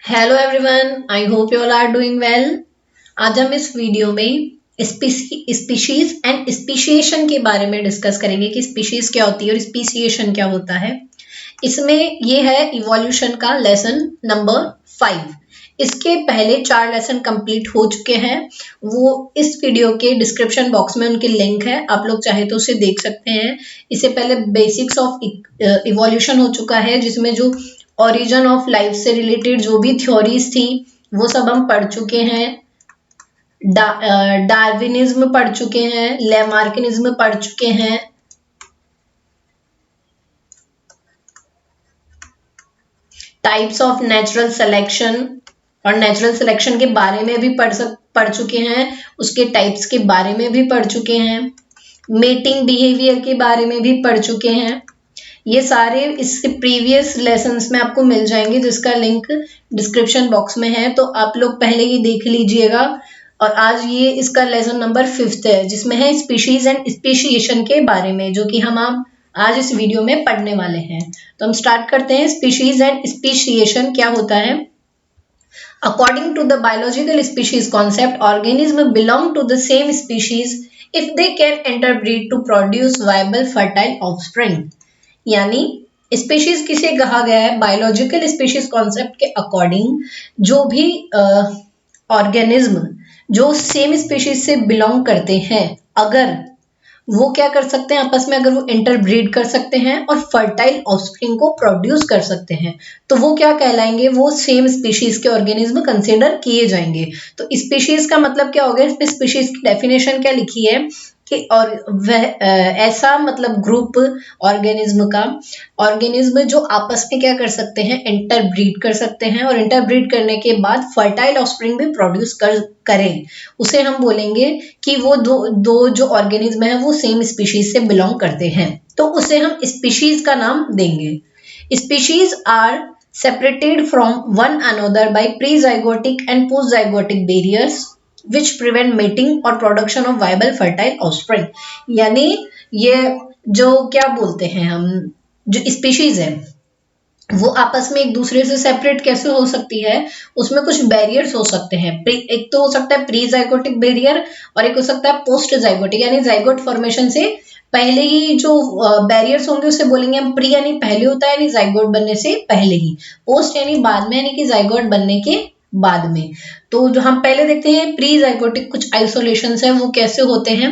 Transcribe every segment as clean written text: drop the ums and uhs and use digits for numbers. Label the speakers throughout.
Speaker 1: Hello everyone, I hope you all are doing well. आज हम इस वीडियो में स्पीशीज एंड स्पीशिएशन के बारे में डिस्कस करेंगे कि स्पीशीज क्या होती है और स्पीशिएशन क्या होता है। इसमें ये है इवोल्यूशन का लेसन नंबर 5। इसके पहले 4 लेसन कंप्लीट हो चुके हैं। वो इस वीडियो के डिस्क्रिप्शन बॉक्स में उनके लिंक है, आप लोग चाहे तो उसे देख सकते हैं। इससे पहले बेसिक्स ऑफ इवोल्यूशन हो चुका है, जिसमें जो ओरिजिन ऑफ लाइफ से रिलेटेड जो भी थ्योरीज थी वो सब हम पढ़ चुके हैं। डार्विनिज्म पढ़ चुके हैं, लैमार्किनिज्म पढ़ चुके हैं। टाइप्स ऑफ नेचुरल सिलेक्शन और नेचुरल सिलेक्शन के बारे में भी पढ़ चुके हैं, उसके टाइप्स के बारे में भी पढ़ चुके हैं। मेटिंग बिहेवियर के बारे में भी पढ़ चुके हैं। ये सारे इससे प्रीवियस लेसन्स में आपको मिल जाएंगे, जिसका लिंक डिस्क्रिप्शन बॉक्स में है, तो आप लोग पहले ही देख लीजिएगा। और आज ये इसका लेसन नंबर 5 है, जिसमें है स्पीशीज एंड स्पीशिएशन के बारे में, जो कि हम आज इस वीडियो में पढ़ने वाले हैं। तो हम स्टार्ट करते हैं। स्पीशीज एंड स्पीशिएशन क्या होता है? According to the biological species concept, organism belong to the same species if they can interbreed to produce viable fertile offspring. यानी स्पीशीज किसे कहा गया है? बायोलॉजिकल स्पीशीज कॉन्सेप्ट के अकॉर्डिंग जो भी ऑर्गेनिज्म जो सेम स्पीशीज से बिलोंग करते हैं, अगर वो क्या कर सकते हैं आपस में, अगर वो इंटरब्रीड कर सकते हैं और फर्टाइल ऑफस्प्रिंग को प्रोड्यूस कर सकते हैं, तो वो क्या कहलाएंगे? वो सेम स्पीशीज के ऑर्गेनिज्म कंसीडर किए जाएंगे। तो स्पीशीज का मतलब क्या हो गया? इसमें स्पीशीज की डेफिनेशन क्या लिखी है कि और वह ऐसा मतलब ग्रुप ऑर्गेनिज्म का, ऑर्गेनिज्म जो आपस में क्या कर सकते हैं? इंटरब्रीड कर सकते हैं, और इंटरब्रीड करने के बाद फर्टाइल ऑफस्प्रिंग भी प्रोड्यूस करें, उसे हम बोलेंगे कि वो दो जो ऑर्गेनिज्म है वो सेम स्पीशीज से बिलोंग करते हैं, तो उसे हम स्पीशीज का नाम देंगे। Species are separated from one another by pre-zygotic and post-zygotic barriers which prevent mating or production of viable fertile offspring। यानी ये जो क्या बोलते हैं हम, जो स्पीशीज है वो आपस में एक दूसरे से सेपरेट कैसे हो सकती है? उसमें कुछ बैरियर्स हो सकते हैं। एक तो हो सकता है प्री जाइगोटिक बैरियर, और एक हो सकता है पोस्ट जाइगोटिक, यानी जाइगोट फॉर्मेशन से पहले ही जो बैरियर्स होंगे उसे बोलेंगे हम प्री, यानी पहले होता है, यानी जाइगोट बनने से पहले ही। पोस्ट यानी बाद में, यानी कि जाइगोट बनने के बाद में। तो जो हम पहले देखते हैं प्री जाइगोटिक कुछ आइसोलेशंस है, वो कैसे होते हैं?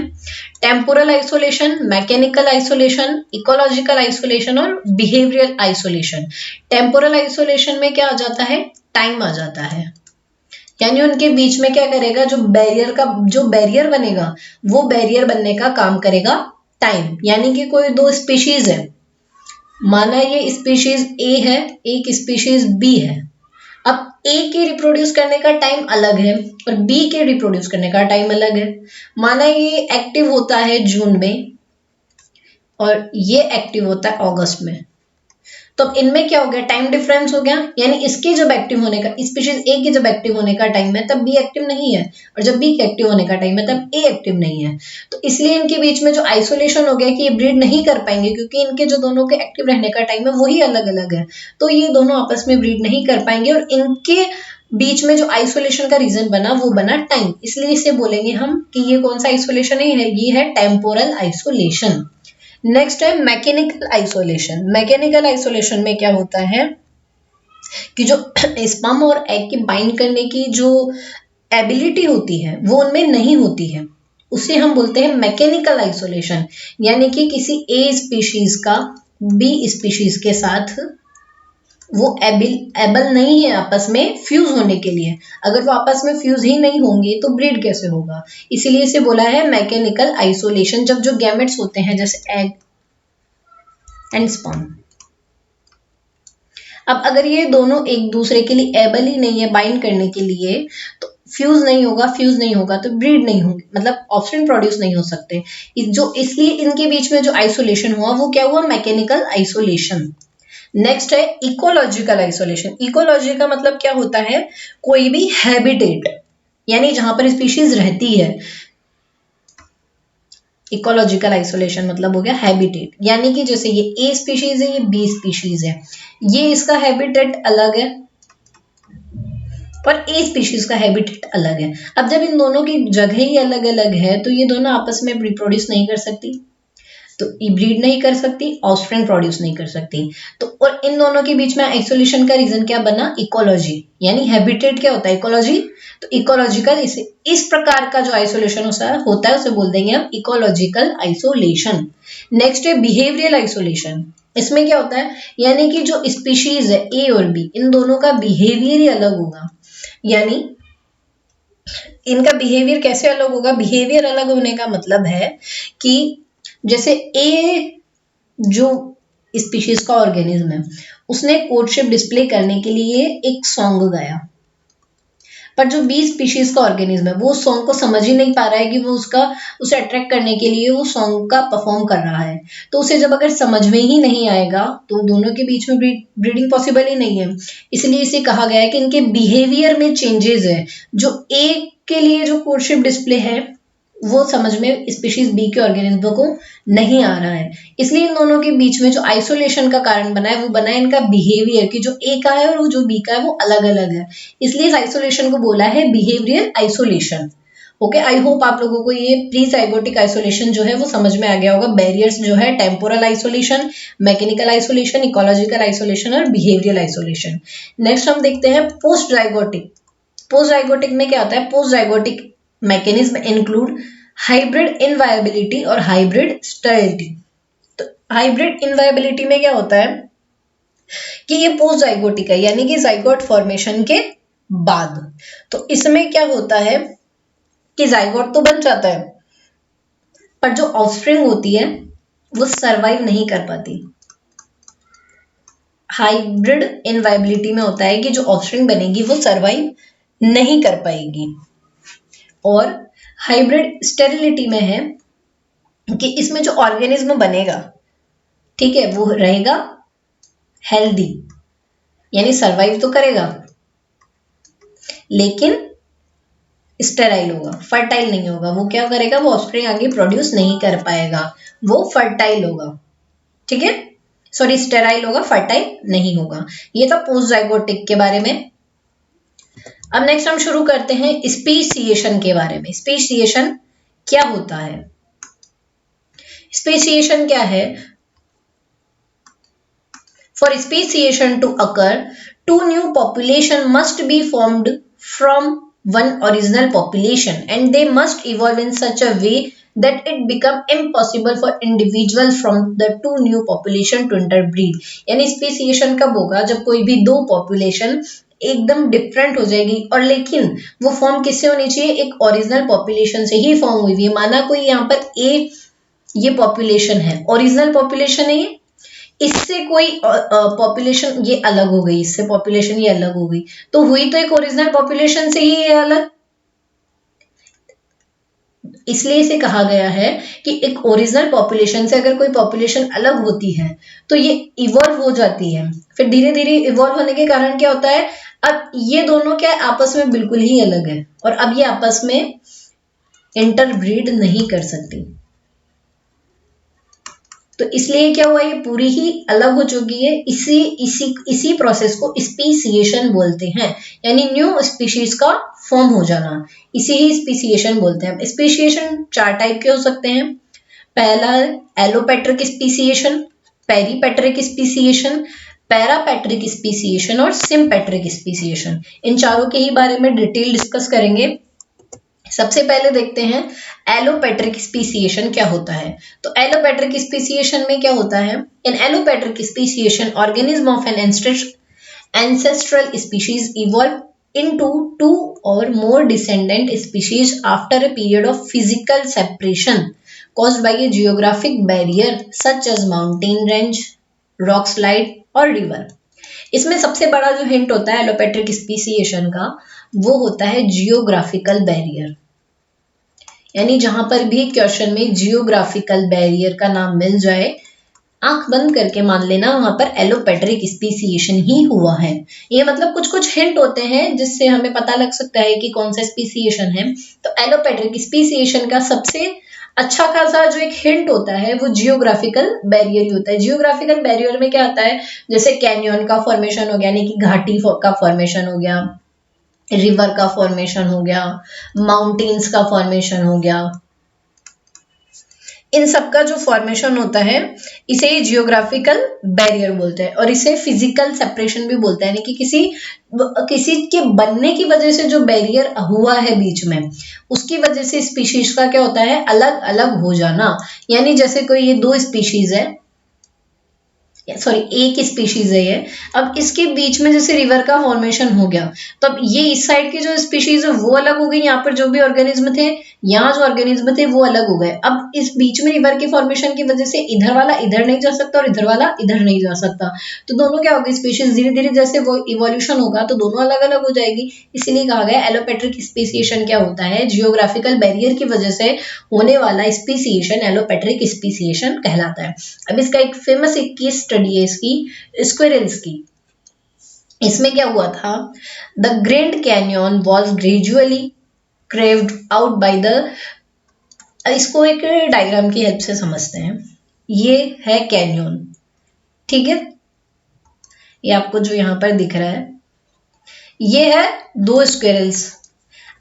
Speaker 1: Temporal isolation, mechanical isolation, ecological isolation और बिहेवियरल आइसोलेशन। टेम्पोरल आइसोलेशन में क्या आ जाता है? टाइम आ जाता है, यानी उनके बीच में क्या करेगा? जो बैरियर बनेगा वो बैरियर बनने का काम करेगा टाइम। यानी कि कोई दो स्पीशीज है, माना ये स्पीशीज ए है, एक स्पीशीज बी है। अब ए के रिप्रोड्यूस करने का टाइम अलग है और बी के रिप्रोड्यूस करने का टाइम अलग है। माना ये एक्टिव होता है जून में और ये एक्टिव होता है अगस्त में, तो इनमें क्या हो गया? टाइम डिफरेंस हो गया। यानी इसके जब एक्टिव होने का, स्पीशीज ए के जब एक्टिव होने का टाइम है तब बी एक्टिव नहीं है, और जब बी के एक्टिव होने का टाइम है तब ए एक्टिव नहीं है। तो इसलिए इनके बीच में जो आइसोलेशन हो गया कि ये ब्रीड नहीं कर पाएंगे, क्योंकि इनके जो दोनों के एक्टिव रहने का टाइम है वही अलग अलग है, तो ये दोनों आपस में ब्रीड नहीं कर पाएंगे। और इनके बीच में जो आइसोलेशन का रीजन बना वो बना टाइम, इसलिए इसे बोलेंगे हम कि ये कौन सा आइसोलेशन है? ये है टेम्पोरल आइसोलेशन। नेक्स्ट है मैकेनिकल आइसोलेशन। मैकेनिकल आइसोलेशन में क्या होता है कि जो स्पर्म और एग के बाइंड करने की जो एबिलिटी होती है वो उनमें नहीं होती है, उसे हम बोलते हैं मैकेनिकल आइसोलेशन। यानी कि किसी ए स्पीशीज का बी स्पीशीज के साथ वो एबल नहीं है आपस में फ्यूज होने के लिए। अगर वो आपस में फ्यूज ही नहीं होंगे तो ब्रीड कैसे होगा? इसीलिए इसे बोला है मैकेनिकल आइसोलेशन। जब जो गैमेट्स होते हैं जैसे एग एंड स्पर्म, अब अगर ये दोनों एक दूसरे के लिए एबल ही नहीं है बाइंड करने के लिए, तो फ्यूज नहीं होगा तो ब्रीड नहीं होगी, मतलब ऑप्शन प्रोड्यूस नहीं हो सकते। जो इसलिए इनके बीच में जो आइसोलेशन हुआ वो क्या हुआ? Mechanical isolation. नेक्स्ट है इकोलॉजिकल आइसोलेशन। इकोलॉजी का मतलब क्या होता है? कोई भी हैबिटेट, यानी जहां पर स्पीशीज रहती है। इकोलॉजिकल आइसोलेशन मतलब हो गया हैबिटेट, यानी कि जैसे ये ए स्पीशीज है, ये बी स्पीशीज है, ये इसका हैबिटेट अलग है, और ए स्पीशीज का हैबिटेट अलग है। अब जब इन दोनों की जगह ही अलग अलग है तो ये दोनों आपस में रिप्रोड्यूस नहीं कर सकती, तो ब्रीड नहीं कर सकती, ऑफस्प्रिंग प्रोड्यूस नहीं कर सकती। तो और इन दोनों के बीच में आइसोलेशन का रीजन क्या बना, इकोलॉजी, यानी हैबिटेट क्या होता है, इकोलॉजी। तो इकोलॉजिकल इस प्रकार का जो आइसोलेशन होता है उसे बोल देंगे हम इकोलॉजिकल आइसोलेशन। नेक्स्ट है बिहेवियरल आइसोलेशन। इसमें क्या होता है, यानी कि जो स्पीशीज है ए और बी, इन दोनों का बिहेवियर ही अलग होगा। यानी इनका बिहेवियर कैसे अलग होगा, बिहेवियर अलग होने का मतलब है कि जैसे ए जो स्पीशीज का ऑर्गेनिज्म है, उसने कोर्टशिप डिस्प्ले करने के लिए एक सॉन्ग गाया, पर जो बी स्पीशीज का ऑर्गेनिज्म है वो सॉन्ग को समझ ही नहीं पा रहा है कि वो उसे अट्रैक्ट करने के लिए वो सॉन्ग का परफॉर्म कर रहा है। तो उसे जब अगर समझ में ही नहीं आएगा तो दोनों के बीच में ब्रीडिंग पॉसिबल ही नहीं है। इसलिए इसे कहा गया है कि इनके बिहेवियर में चेंजेस है। जो ए के लिए जो कोर्टशिप डिस्प्ले है वो समझ में स्पीशीज बी के ऑर्गेनिज्म को नहीं आ रहा है। इसलिए इन दोनों के बीच में जो आइसोलेशन का कारण बना है वो बना है इनका बिहेवियर, कि जो ए का है और जो बी का है वो अलग अलग है। इसलिए इस आइसोलेशन को बोला है behaviour isolation. Okay, I hope आप लोगों को ये प्री जाइगोटिक आइसोलेशन जो है वो समझ में आ गया होगा। बैरियर्स जो है temporal isolation, mechanical isolation, ecological isolation और बिहेवियरल आइसोलेशन। नेक्स्ट हम देखते हैं पोस्ट जाइगोटिक। पोस्ट जाइगोटिक में क्या आता है, post zygotic mechanism include hybrid inviability और हाइब्रिड स्टेरिलिटी। तो हाइब्रिड इनवायबिलिटी में क्या होता है कि ये पोस्ट जाइगोटिक है, यानी कि जाइगोट फॉर्मेशन के बाद। तो इसमें क्या होता है कि जाइगोट तो बन जाता है पर जो ऑफस्प्रिंग होती है वो सरवाइव नहीं कर पाती। हाइब्रिड इनवायबिलिटी में होता है कि जो ऑफस्प्रिंग बनेगी वो सरवाइव नहीं कर पाएगी। और हाइब्रिड स्टेरिलिटी में है कि इसमें जो ऑर्गेनिज्म बनेगा, ठीक है, वो रहेगा हेल्दी, यानी सरवाइव तो करेगा लेकिन स्टेराइल होगा, फर्टाइल नहीं होगा। वो क्या करेगा, वो ऑफस्प्रिंग आगे प्रोड्यूस नहीं कर पाएगा, वो फर्टाइल होगा, ठीक है, सॉरी स्टेराइल होगा, फर्टाइल नहीं होगा। ये था पोस्ट जाइगोटिक के बारे में। अब नेक्स्ट हम शुरू करते हैं स्पीशिएशन के बारे में। स्पीशिएशन क्या होता है, स्पीशिएशन क्या है, for speciation to occur two new population must be formed from one original population and they must evolve in such a way that it become impossible for individual from the two new population to interbreed। यानी speciation कब होगा, जब कोई भी दो population एकदम different हो जाएगी और लेकिन वो फॉर्म किससे होनी चाहिए, एक ओरिजिनल पॉपुलेशन से ही फॉर्म हुई हुई है। माना कोई यहाँ पर ये पॉपुलेशन है, ओरिजिनल पॉपुलेशन है ये, इससे कोई पॉपुलेशन ये अलग हो गई, इससे पॉपुलेशन ये अलग हो गई, तो हुई तो एक ओरिजिनल पॉपुलेशन से ही ये अलग। इसलिए इसे कहा गया है कि एक ओरिजिनल पॉपुलेशन से अगर कोई पॉपुलेशन अलग होती है तो ये इवॉल्व हो जाती है। फिर धीरे धीरे इवॉल्व होने के कारण क्या होता है, अब ये दोनों क्या आपस में बिल्कुल ही अलग है और अब ये आपस में इंटरब्रीड नहीं कर सकती। तो इसलिए क्या हुआ, ये पूरी ही अलग हो चुकी है। इसी प्रोसेस को स्पीशिएशन बोलते हैं, यानी न्यू स्पीशीज का फॉर्म हो जाना, इसी ही स्पीशिएशन बोलते हैं। स्पीशिएशन चार टाइप के हो सकते हैं। पहला एलोपेट्रिक स्पीशिएशन, पेरीपेट्रिक स्पीशिएशन, पैरापेट्रिक स्पीशिएशन और सिम्पेट्रिक स्पीशिएशन। इन चारों के ही बारे में डिटेल डिस्कस करेंगे। सबसे पहले देखते हैं एलोपेट्रिक स्पीशिएशन क्या होता है। तो एलोपेट्रिक स्पीशिएशन में क्या होता है, in allopatric speciation organism of an ancestral species evolve into two or more descendant species after a period of physical separation caused by a geographic barrier such as mountain range, rock slide और river। इसमें सबसे बड़ा जो hint होता है allopatric speciation का वो होता है जियोग्राफिकल बैरियर। यानी जहां पर भी क्वेश्चन में जियोग्राफिकल बैरियर का नाम मिल जाए, आंख बंद करके मान लेना वहां पर एलोपेट्रिक स्पीशिएशन ही हुआ है। ये मतलब कुछ कुछ हिंट होते हैं जिससे हमें पता लग सकता है कि कौन सा स्पीशिएशन है। तो एलोपेट्रिक स्पीशिएशन का सबसे अच्छा खासा जो एक हिंट होता है वो जियोग्राफिकल बैरियर ही होता है। जियोग्राफिकल बैरियर में क्या आता है, जैसे कैनियन का फॉर्मेशन हो गया, यानी कि घाटी का फॉर्मेशन हो गया, रिवर का फॉर्मेशन हो गया, माउंटेन्स का फॉर्मेशन हो गया, इन सब का जो फॉर्मेशन होता है इसे जियोग्राफिकल बैरियर बोलते हैं और इसे फिजिकल सेपरेशन भी बोलते हैं, यानी कि किसी के बनने की वजह से जो बैरियर हुआ है बीच में, उसकी वजह से स्पीशीज का क्या होता है, अलग अलग हो जाना। यानी जैसे कोई ये दो स्पीशीज है, सॉरी एक स्पीशीज है ये, अब इसके बीच में जैसे रिवर का फॉर्मेशन हो गया, तो अब ये इस साइड की जो स्पीशीज है वो अलग हो गई, यहाँ पर जो भी ऑर्गेनिज्म थे, यहाँ जो ऑर्गेनिज्म थे वो अलग हो गए। अब इस बीच में रिवर के फॉर्मेशन की वजह से इधर वाला इधर नहीं जा सकता और इधर वाला इधर नहीं जा सकता, तो दोनों क्या होगी, स्पीशीज धीरे धीरे जैसे वो इवोल्यूशन होगा तो दोनों अलग अलग हो जाएगी। इसीलिए कहा गया एलोपेट्रिक स्पीसिएशन क्या होता है, जियोग्राफिकल बैरियर की वजह से होने वाला स्पीसिएशन एलोपेट्रिक स्पीसिएशन कहलाता है। अब इसका एक फेमस एक केस स्टडी है इसकी, स्क्विरल्स की। इसमें क्या हुआ था, the grand Canyon was gradually craved out by the, इसको एक डायग्राम की हेल्प से समझते हैं। ये है कैन्यन, ठीक है, ये आपको जो यहां पर दिख रहा है ये है दो स्क्विरल्स।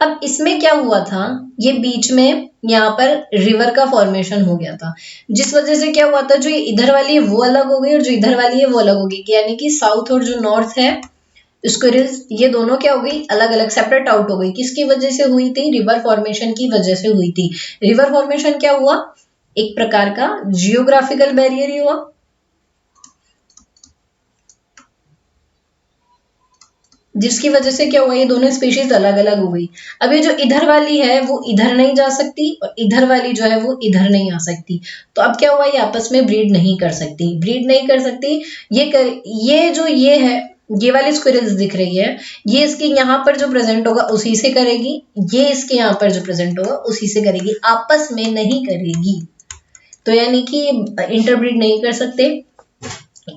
Speaker 1: अब इसमें क्या हुआ था, ये बीच में यहाँ पर रिवर का फॉर्मेशन हो गया था, जिस वजह से क्या हुआ था, जो ये इधर वाली है वो अलग हो गई और जो इधर वाली है वो अलग हो गई, यानी कि साउथ और जो नॉर्थ है स्क्विरल्स, ये दोनों क्या हो गई, अलग अलग सेपरेट आउट हो गई। किसकी वजह से हुई थी, रिवर फॉर्मेशन की वजह से हुई थी। रिवर फॉर्मेशन क्या हुआ, एक प्रकार का जियोग्राफिकल बैरियर ही हुआ, जिसकी वजह से क्या हुआ, ये दोनों स्पीशीज अलग अलग हो गई। अब ये जो इधर वाली है वो इधर नहीं जा सकती और इधर वाली जो है वो इधर नहीं आ सकती, तो अब क्या हुआ, ये आपस में ब्रीड नहीं कर सकती, ब्रीड नहीं कर सकती। ये जो ये है, ये वाली स्क्विरल्स दिख रही है, ये इसके यहाँ पर जो प्रेजेंट होगा उसी से करेगी, ये इसके यहाँ पर जो प्रेजेंट होगा उसी से करेगी, आपस में नहीं करेगी, तो यानी कि इंटरब्रीड नहीं कर सकते,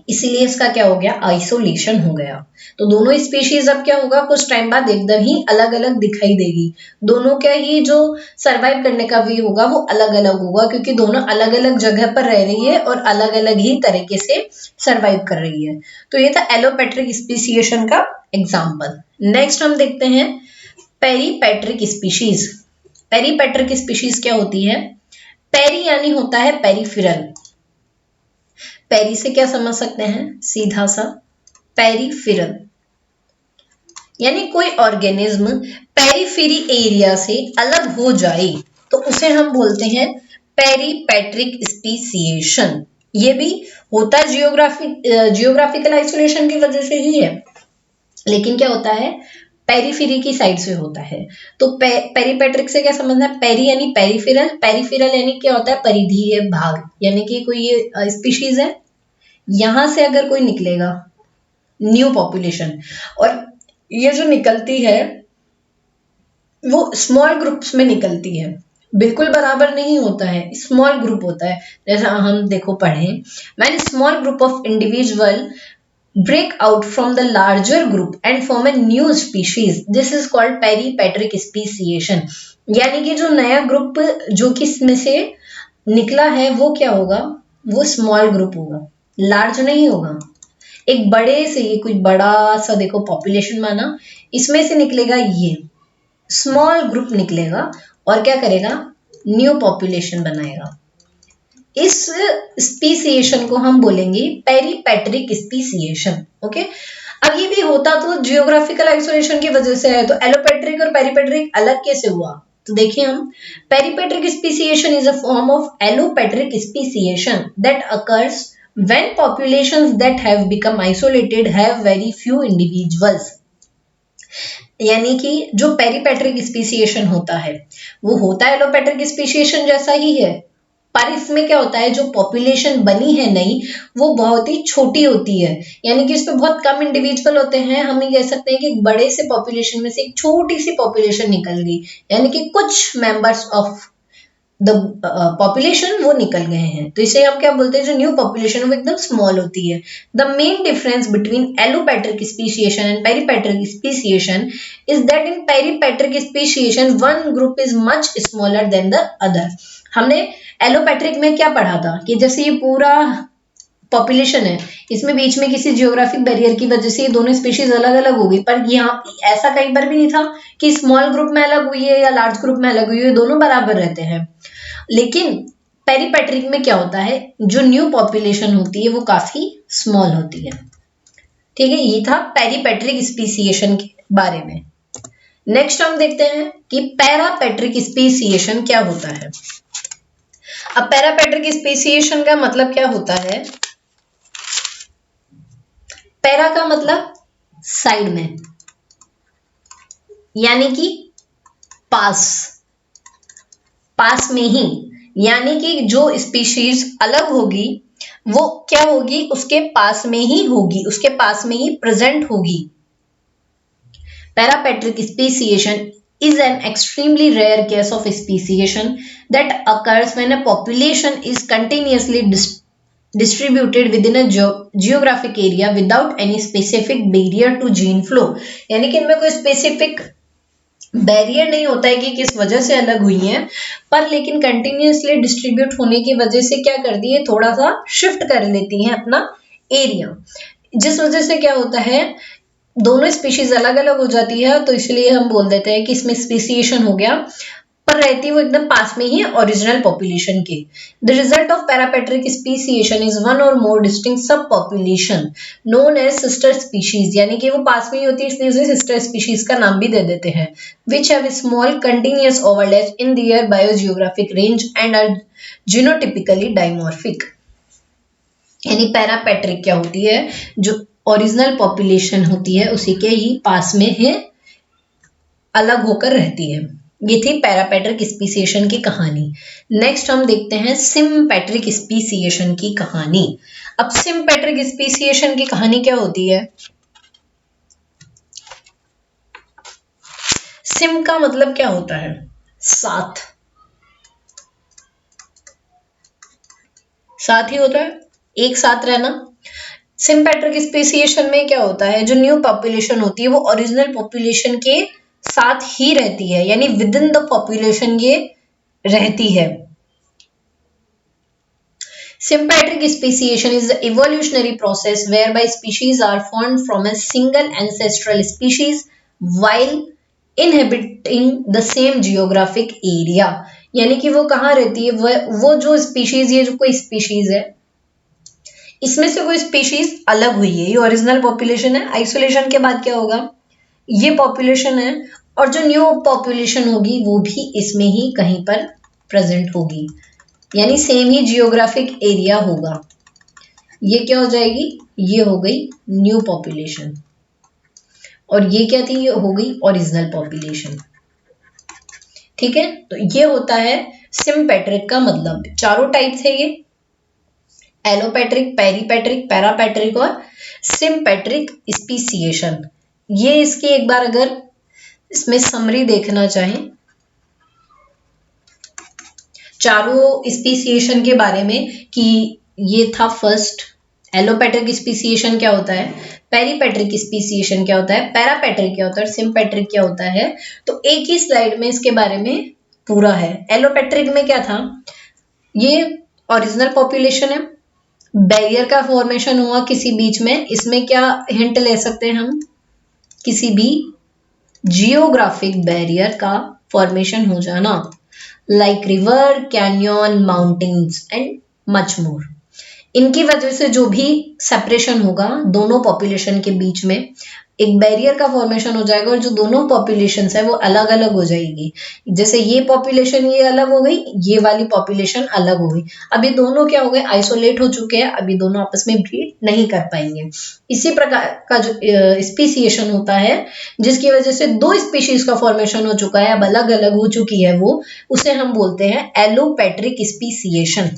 Speaker 1: इसीलिए इसका क्या हो गया, आइसोलेशन हो गया। तो दोनों स्पीशीज अब क्या होगा, कुछ टाइम बाद एकदम ही अलग अलग दिखाई देगी, दोनों क्या ही जो सरवाइव करने का वे होगा वो अलग अलग होगा, क्योंकि दोनों अलग अलग जगह पर रह रही है और अलग अलग ही तरीके से सरवाइव कर रही है। तो ये था एलोपेट्रिक स्पीसिएशन का एग्जाम्पल। नेक्स्ट हम देखते हैं पेरीपेट्रिक स्पीशीज। पेरीपेट्रिक स्पीशीज क्या होती है, पेरी यानी होता है पेरिफेरल, पेरी से क्या समझ सकते हैं, सीधा सा पेरिफेरल, यानी कोई ऑर्गेनिज्म पेरिफेरी एरिया से अलग हो जाए तो उसे हम बोलते हैं पेरीपेट्रिक स्पीसिएशन। ये भी होता है जियोग्राफिकल आइसोलेशन की वजह से ही है, लेकिन क्या होता है, पेरीफेरी की साइड से होता है। तो पेरीपेट्रिक से क्या समझना है, पेरी यानी पेरिफेरल, पेरिफेरल यानी क्या होता है, परिधीय भाग, यानी कि कोई ये स्पीशीज है, यहां से अगर कोई निकलेगा न्यू पॉपुलेशन, और ये जो निकलती है वो स्मॉल ग्रुप्स में निकलती है, बिल्कुल बराबर नहीं होता है, स्मॉल ग्रुप होता है। जैसा हम देखो पढ़े, when small group of individual break out from the larger group and form a new species, this is called peripatric speciation। यानी कि जो नया ग्रुप जो कि इसमें से निकला है वो क्या होगा, वो स्मॉल ग्रुप होगा, लार्ज नहीं होगा। एक बड़े से, ये कोई बड़ा सा देखो पॉपुलेशन माना, इसमें से निकलेगा ये स्मॉल ग्रुप निकलेगा और क्या करेगा, न्यू पॉपुलेशन बनाएगा। इस स्पीसिएशन को हम बोलेंगे पेरीपेट्रिक स्पीसिएशन। ओके, अब ये भी होता तो जियोग्राफिकल आइसोलेशन की वजह से है, तो एलोपेट्रिक और पेरीपेट्रिक अलग कैसे हुआ, तो देखिए हम, peripatric speciation is a form of allopatric speciation that occurs when populations that have become isolated have very few individuals। यानी कि जो पेरीपेट्रिक स्पीसिएशन होता है वो होता है एलोपेट्रिक स्पीसिएशन जैसा ही है, पर इसमें क्या होता है, जो पॉपुलेशन बनी है नई वो बहुत ही छोटी होती है, यानी कि इसमें बहुत कम इंडिविजुअल होते हैं। हम ये कह सकते हैं कि एक बड़े से पॉपुलेशन में से एक छोटी सी पॉपुलेशन निकल गई, यानी कि कुछ मेंबर्स ऑफ द पॉपुलेशन वो निकल गए हैं, तो इसे हम क्या बोलते हैं, जो न्यू पॉपुलेशन वो एकदम स्मॉल होती है। The main difference between allopatric speciation and peripatric speciation is that in peripatric speciation one group is much smaller than the other. हमने एलोपेट्रिक में क्या पढ़ा था कि जैसे ये पूरा पॉपुलेशन है, इसमें बीच में किसी जियोग्राफिक बैरियर की वजह से ये दोनों स्पीशीज अलग अलग हो गई, पर यहाँ ऐसा कहीं पर भी नहीं था कि स्मॉल ग्रुप में अलग हुई है या लार्ज ग्रुप में अलग हुई है, दोनों बराबर रहते हैं। लेकिन पेरीपेट्रिक में क्या होता है, जो न्यू पॉपुलेशन होती है वो काफी स्मॉल होती है। ठीक है, ये था पेरीपेट्रिक स्पीसिएशन के बारे में। नेक्स्ट हम देखते हैं कि पैरापेट्रिक स्पीसिएशन क्या होता है। अब पैरापेट्रिक स्पीसिएशन का मतलब क्या होता है, पैरा का मतलब साइड में, यानी कि पास, पास में ही, यानी कि जो स्पीशीज अलग होगी वो क्या होगी, उसके पास में ही होगी, उसके पास में ही प्रेजेंट होगी। पैरापेट्रिक speciation is an extremely rare case of speciation that occurs when a population is continuously distributed within a geographic area without any specific barrier to gene flow। यानी कि इनमें कोई स्पेसिफिक बैरियर नहीं होता है कि किस वजह से अलग हुई है, पर लेकिन कंटिन्यूसली डिस्ट्रीब्यूट होने की वजह से क्या करती है, थोड़ा सा शिफ्ट कर लेती है अपना एरिया, जिस वजह से क्या होता है, दोनों स्पीशीज अलग अलग हो जाती है, तो इसलिए हम बोल देते हैं कि इसमें स्पीसिएशन हो गया, पर रहती है वो एकदम पास में ही ओरिजिनल पॉपुलेशन के। The result of parapatric speciation is one or more distinct sub population known as sister species, यानी कि वो पास में ही होती है इसलिए उसे सिस्टर स्पीशीज का नाम भी दे देते हैं, which have small continuous overlap in their biogeographic range and are genotypically dimorphic. यानी पैरापेट्रिक क्या होती है, जो ओरिजिनल पॉपुलेशन होती है उसी के ही पास में है, अलग होकर रहती है। ये थी पैरापेट्रिक स्पीसिएशन की कहानी। नेक्स्ट हम देखते हैं सिम्पेट्रिक स्पीसिएशन की कहानी। अब सिम्पेट्रिक स्पीसिएशन की कहानी क्या होती है, सिम का मतलब क्या होता है, साथ, साथ ही होता है, एक साथ रहना। सिम्पेट्रिक स्पीसिएशन में क्या होता है, जो न्यू पॉपुलेशन होती है वो ओरिजिनल पॉपुलेशन के साथ ही रहती है, यानी विद इन द पॉपुलेशन ये रहती है। Sympatric speciation is the evolutionary process whereby species are formed from a single ancestral species while inhabiting the same geographic area। यानी कि वो कहाँ रहती है, वो जो स्पीशीज, ये जो कोई स्पीशीज है, इसमें से कोई स्पीशीज अलग हुई है, ये ओरिजिनल पॉपुलेशन है, आइसोलेशन के बाद क्या होगा, ये पॉपुलेशन है और जो न्यू पॉपुलेशन होगी वो भी इसमें ही कहीं पर प्रेजेंट होगी, यानी सेम ही जियोग्राफिक एरिया होगा। ये क्या हो जाएगी, ये हो गई न्यू पॉपुलेशन, और ये क्या थी, ये हो गई ओरिजिनल पॉपुलेशन। ठीक है, तो ये होता है सिम्पेट्रिक का मतलब। चारों टाइप थे ये, एलोपेट्रिक, पेरीपेट्रिक, पैरापेट्रिक और सिम्पेट्रिक स्पीसिएशन। ये इसकी एक बार अगर इसमें समरी देखना चाहें चारों स्पीसिएशन के बारे में, कि ये था फर्स्ट एलोपेट्रिक स्पीसिएशन क्या होता है, पेरीपेट्रिक स्पीसिएशन क्या होता है, पैरापेट्रिक क्या होता है, सिम्पेट्रिक क्या होता है, तो एक ही स्लाइड में इसके बारे में पूरा है। एलोपेट्रिक में क्या था, ये ओरिजिनल पॉपुलेशन है, बैरियर का फॉर्मेशन हुआ किसी बीच में, इसमें क्या हिंट ले सकते हैं हम, किसी भी जियोग्राफिक बैरियर का फॉर्मेशन हो जाना, like river, canyon, mountains and much more. इनकी वजह से जो भी सेपरेशन होगा दोनों पॉपुलेशन के बीच में, एक बैरियर का फॉर्मेशन हो जाएगा और जो दोनों पॉपुलेशंस है वो अलग अलग हो जाएगी। जैसे ये पॉपुलेशन ये अलग हो गई, ये वाली पॉपुलेशन अलग हो गई, अभी दोनों क्या हो गए, आइसोलेट हो चुके हैं, अभी दोनों आपस में ब्रीड नहीं कर पाएंगे। इसी प्रकार का जो स्पीसिएशन होता है, जिसकी वजह से दो स्पीशीज का फॉर्मेशन हो चुका है, अब अलग अलग हो चुकी है वो, उसे हम बोलते हैं एलोपेट्रिक स्पीसिएशन।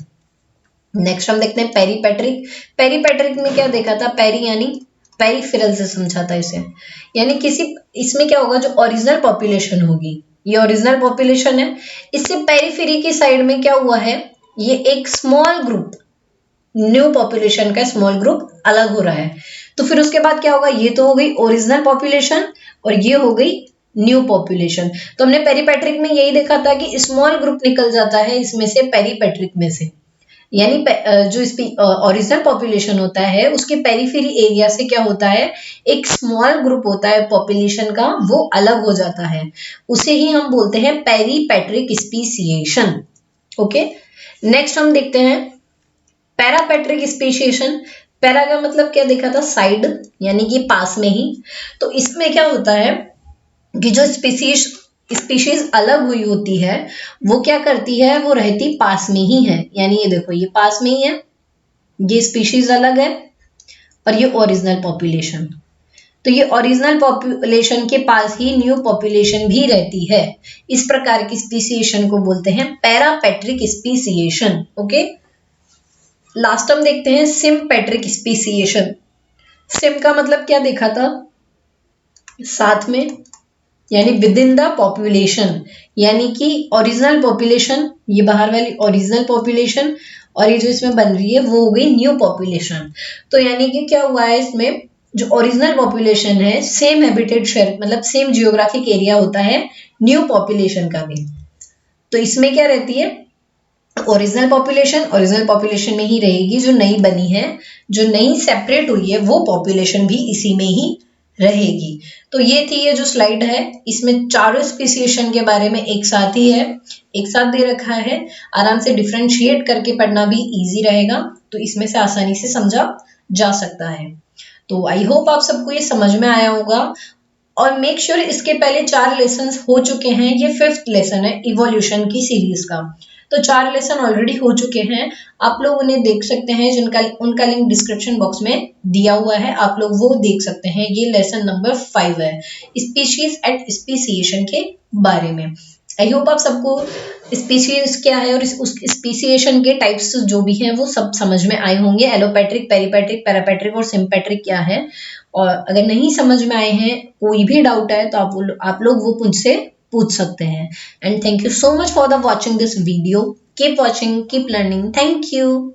Speaker 1: नेक्स्ट हम देखते हैं पेरीपेट्रिक। पेरीपेट्रिक में क्या देखा था, पेरी यानी पेरिफेरल से समझा था इसे, यानी किसी, इसमें क्या होगा, जो ओरिजिनल पॉपुलेशन होगी, ये ओरिजिनल पॉपुलेशन है, इससे पेरिफेरी की साइड में क्या हुआ है, ये एक स्मॉल ग्रुप, न्यू पॉपुलेशन का स्मॉल ग्रुप अलग हो रहा है, तो फिर उसके बाद क्या होगा, ये तो हो गई ओरिजिनल पॉपुलेशन और ये हो गई न्यू पॉपुलेशन। तो हमने पेरीपेट्रिक में यही देखा था कि स्मॉल ग्रुप निकल जाता है इसमें से, पेरीपेट्रिक में से, यानी जो ओरिजिनल पॉपुलेशन होता है उसके पेरिफेरी एरिया से क्या होता है, एक स्मॉल ग्रुप होता है पॉपुलेशन का, वो अलग हो जाता है, उसे ही हम बोलते हैं पेरीपेट्रिक स्पीसिएशन। ओके, नेक्स्ट हम देखते हैं पैरापेट्रिक स्पीसिएशन। पैरा का मतलब क्या देखा था, साइड, यानी कि पास में ही। तो इसमें क्या होता है कि जो स्पीशीज अलग हुई होती है वो क्या करती है, वो रहती पास में ही है, यानी ये देखो ये पास में ही है, ये स्पीशीज अलग है और ये ओरिजिनल पॉपुलेशन। तो ये ओरिजिनल पॉपुलेशन के पास ही न्यू पॉपुलेशन भी रहती है। इस प्रकार की स्पीसिएशन को बोलते हैं पैरापेट्रिक स्पीसिएशन। ओके, लास्ट हम देखते हैं सिम्पेट्रिक स्पीसिएशन। सिम का मतलब क्या देखा था, साथ में, यानी विद इन द पॉपुलेशन, यानी कि ओरिजिनल पॉपुलेशन, ये बाहर वाली ओरिजिनल पॉपुलेशन, और ये जो इसमें बन रही है वो हो गई न्यू पॉपुलेशन। तो यानी कि क्या हुआ है, इसमें जो ओरिजिनल पॉपुलेशन है सेम हैबिटेट शेयर, मतलब सेम जियोग्राफिक एरिया होता है न्यू पॉपुलेशन का भी। तो इसमें क्या रहती है, ओरिजिनल पॉपुलेशन में ही रहेगी, जो नई बनी है, जो नई सेपरेट हुई है वो पॉपुलेशन भी इसी में ही रहेगी। तो ये थी, ये जो स्लाइड है इसमें चारों स्पीसिएशन के बारे में एक साथ ही है, एक साथ दे रखा है, आराम से डिफरेंशिएट करके पढ़ना भी इजी रहेगा, तो इसमें से आसानी से समझा जा सकता है। तो आई होप आप सबको ये समझ में आया होगा। और मेक श्योर इसके पहले 4 लेसन हो चुके हैं, ये 5th लेसन है इवोल्यूशन की सीरीज का। तो 4 लेसन ऑलरेडी हो चुके हैं, आप लोग उन्हें देख सकते हैं, जिनका उनका लिंक डिस्क्रिप्शन बॉक्स में दिया हुआ है, आप लोग वो देख सकते हैं। ये लेसन नंबर 5 है, स्पीशीज एंड स्पीसिएशन के बारे में। आई होप आप सबको स्पीशीज क्या है और उस स्पीसिएशन के टाइप्स जो भी हैं वो सब समझ में आए होंगे। एलोपेट्रिक, पेरीपेट्रिक, पैरापेट्रिक और सिम्पेट्रिक क्या है, और अगर नहीं समझ में आए हैं, कोई भी डाउट है, तो आप लोग वो मुझसे पूछ सकते हैं। And thank you so much for the watching this video. Keep watching, keep learning. Thank you.